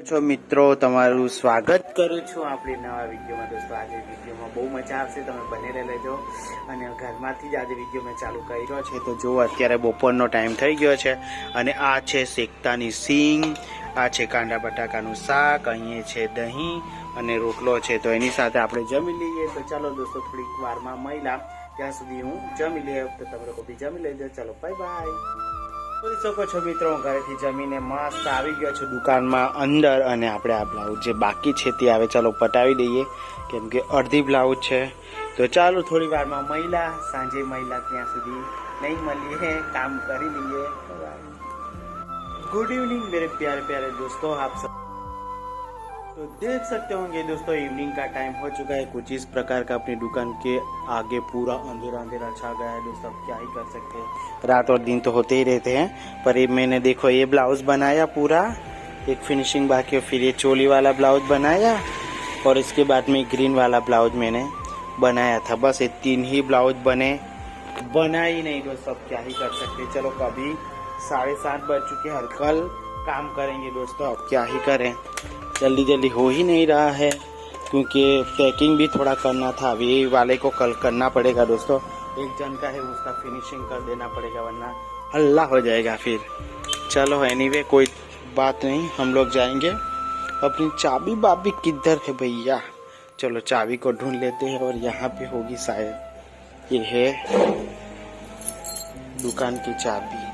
છો મિત્રો, તમારું સ્વાગત કરું છું આપણી નવા વિડીયોમાં। દોસ્તો આજે વિડીયોમાં બહુ મજા આવશે, તમે બને રહેજો। અને ઘરમાંથી જ આજે વિડીયો મેં ચાલુ કર્યો છે। તો જો અત્યારે બપોરનો ટાઈમ થઈ ગયો છે અને આ છે શેકતાની સિંગ, આ છે કાંદા બટાકાનું શાક, અહીં છે દહીં અને રોટલો છે। તો એની સાથે આપણે જમી લઈએ। તો ચાલો દોસ્તો, થોડીક વારમાં મળ્યા, ત્યાં સુધી હું જમી લઈએ। તો તમે લોકો બી જમી લેજો। ચાલો બાય બાય। જોઈ શકો છો મિત્રો, ઘરેથી જમીને મસ્ત આવી ગયો છું દુકાનમાં અંદર, અને આપણે આ બ્લાઉઝ જે બાકી છે તે આવે ચાલો પટાવી દઈએ, કેમ કે અડધી બ્લાઉઝ છે। તો ચાલો થોડી વારમાં મહિલા, સાંજે મહિલા, ત્યાં સુધી નહીં મળીએ, કામ કરી લઈએ। गुड इवनिंग मेरे प्यारे प्यारे दोस्तों, आप सब तो देख सकते होंगे दोस्तों, इवनिंग का टाइम हो चुका है। कुछ इस प्रकार का अपनी दुकान के आगे पूरा अंधेरा अंधेरा छा गया है दोस्तों। अब क्या ही कर सकते हैं, रात और दिन तो होते ही रहते हैं। पर ये मैंने देखो ये ब्लाउज बनाया पूरा, एक फिनिशिंग बाकी है, फिर ये चोली वाला ब्लाउज बनाया, और इसके बाद में ग्रीन वाला ब्लाउज मैंने बनाया था। बस ये 3 ही ब्लाउज बना ही नहीं दोस्तों। अब क्या ही कर सकते। चलो कभी 7:30 बज चुके हैं, कल काम करेंगे दोस्तों। अब क्या ही करें, जल्दी जल्दी हो ही नहीं रहा है, क्योंकि पैकिंग भी थोड़ा करना था। अभी ये वाले को कल करना पड़ेगा दोस्तों, एक जन का है, उसका फिनिशिंग कर देना पड़ेगा, वरना हल्ला हो जाएगा फिर। चलो एनीवे कोई बात नहीं, हम लोग जाएंगे। अपनी चाबी बाबी किधर है भैया? चलो चाबी को ढूंढ लेते हैं, और यहाँ पे होगी शायद, ये है दुकान की चाबी।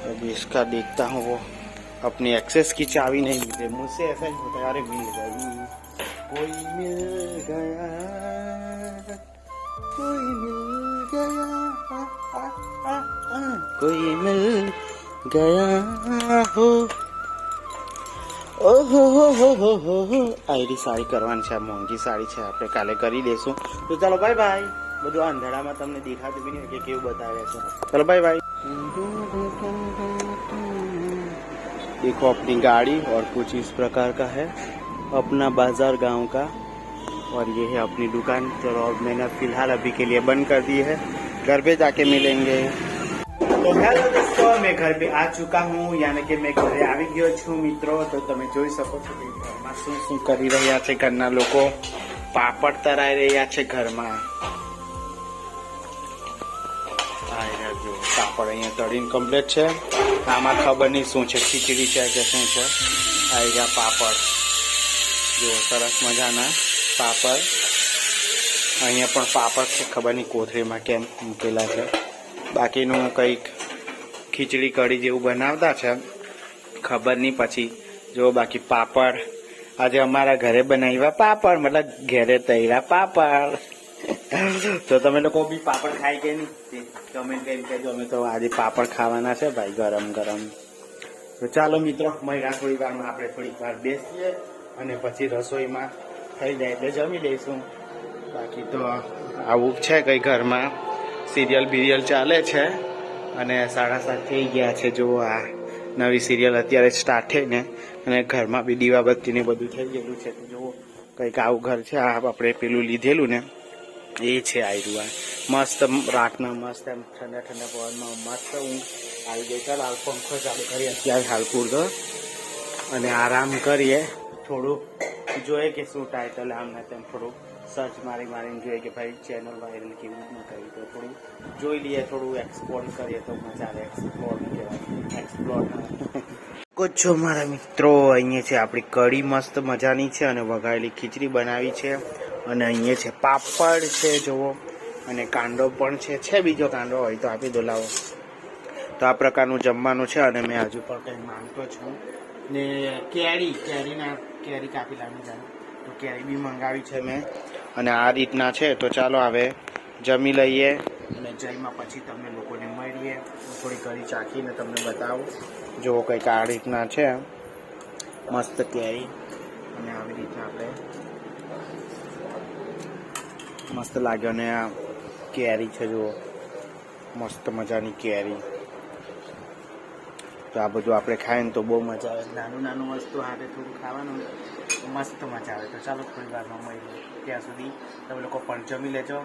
अभी इसका देखता हूँ, वो अपनी एक्सेस की चाबी नहीं मिलती मुझसे, ऐसा ही होता है। अरे मिल गई, कोई मिल गया, कोई मिल गया, कोई मिल गया हो। ઓહો હો આયરી સાડી કરવાની છે, મોંઘી સાડી છે, આપણે કાલે કરી દેશું। તો ચાલો બાય બાય। બધું અંધારામાં તમને દેખાતું બી નહીં કે કેવું બતાવે છે। ચલો બાય બાય। देखो अपनी गाड़ी, और कुछ इस प्रकार का है अपना बाजार गांव का, और ये है अपनी दुकान। चलो और मैंने फिलहाल अभी के लिए बंद कर दी है, घर पे जाके मिलेंगे। तो हेलो दोस्तों, मैं घर पे आ चुका हूँ, यानी कि मैं घरे આવી ગયો છું મિત્રો। तो તમે જોઈ શકો છો કે ઘરમાં શું શું કરી રહ્યા છે ઘરના લોકો। પાપડ તરાઈ રહ્યા છે ઘરમાં। જો પાપડ અહીંયા તળીને કમ્પ્લીટ છે। આમાં ખબર નહીં શું છે, ખીચડી છે કે શું છે। આ ગયા પાપડ, જો સરસ મજાના પાપડ। અહીંયા પણ પાપડ છે, ખબર નહીં કોથળીમાં કેમ મૂકેલા છે। બાકીનું કંઈક ખીચડી કઢી જેવું બનાવતા છે, ખબર નહીં। પછી જો બાકી પાપડ આજે અમારા ઘરે બનાવ્યા પાપડ, મતલબ ઘરે તળ્યા પાપડ। તો તમે લોકો બી પાપડ ખાઈ કે નહીં કમેન્ટ કરીને કહેજો। અમે તો આજે પાપડ ખાવાના છે ભાઈ, ગરમ ગરમ। તો ચાલો મિત્રો મળ્યા થોડી વારમાં, આપણે થોડીક વાર બેસીએ અને પછી રસોઈમાં થઈ જાય એટલે જમી લઈશું। બાકી તો આવું છે કંઈ ઘરમાં, સિરિયલ બિરિયલ ચાલે છે, અને 7:30 થઈ ગયા છે। જો આ નવી સિરિયલ અત્યારે સ્ટાર્ટ થઈને, અને ઘરમાં બી દીવાબત્તી ને બધું થઈ ગયેલું છે। તો જુઓ કંઈક આવું ઘર છે। આ આપણે પેલું લીધેલું ને એ છે આયરું, મસ્ત રાતના મસ્ત એમ ઠંડા ઠંડા પવનમાં મસ્ત ઊંઘ આવી ગઈ। ચાલ હાલ પંખો ચાલુ કરીએ અત્યારે હાલ પૂરતો, અને આરામ કરીએ। થોડું જોઈએ કે શું ટાઇટલ આમને તેમ થોડું સર્ચ મારીને જોઈએ કે ભાઈ ચેનલ વાયરલ કેવી રીતના કરી, તો થોડું જોઈ લઈએ, થોડું એક્સપ્લોર કરીએ તો મજા આવે। એક્સપ્લોર કહેવાય, એક્સપ્લોર છો મારા મિત્રો। અહીંયા છે આપણી કઢી મસ્ત મજાની છે, અને વઘારેલી ખીચડી બનાવી છે, અને અહીંયા છે પાપડ છે જુઓ, અને કાંદો પણ છે બીજો કાંદો હોય તો આપી દો, લાવો। તો આ પ્રકારનું જમવાનું છે, અને મેં હજુ પણ કંઈ માંગતો છું ને કેરી કાપી લાવી જાય, તો કેરી બી મંગાવી છે મેં, અને આ રીતના છે। તો ચાલો હવે જમી લઈએ, અને જઈમાં પછી તમને લોકોને મળીએ, થોડી કઢી ચાખીને તમને બતાવું। જો કંઈક આ રીતના છે મસ્ત કેરી, અને આવી રીતના આપણે મસ્ત લાગ્યો, અને આ કેરી છે જુઓ, મસ્ત મજાની કેરી। તો આ બધું આપણે ખાઈએ ને તો બહુ મજા આવે। નાનું વસ્તુ હાથે થોડું ખાવાનું મસ્ત મજા આવે। તો ચાલો થોડી વારમાં મળીએ, ત્યાં સુધી તમે લોકો પણ જમી લેજો।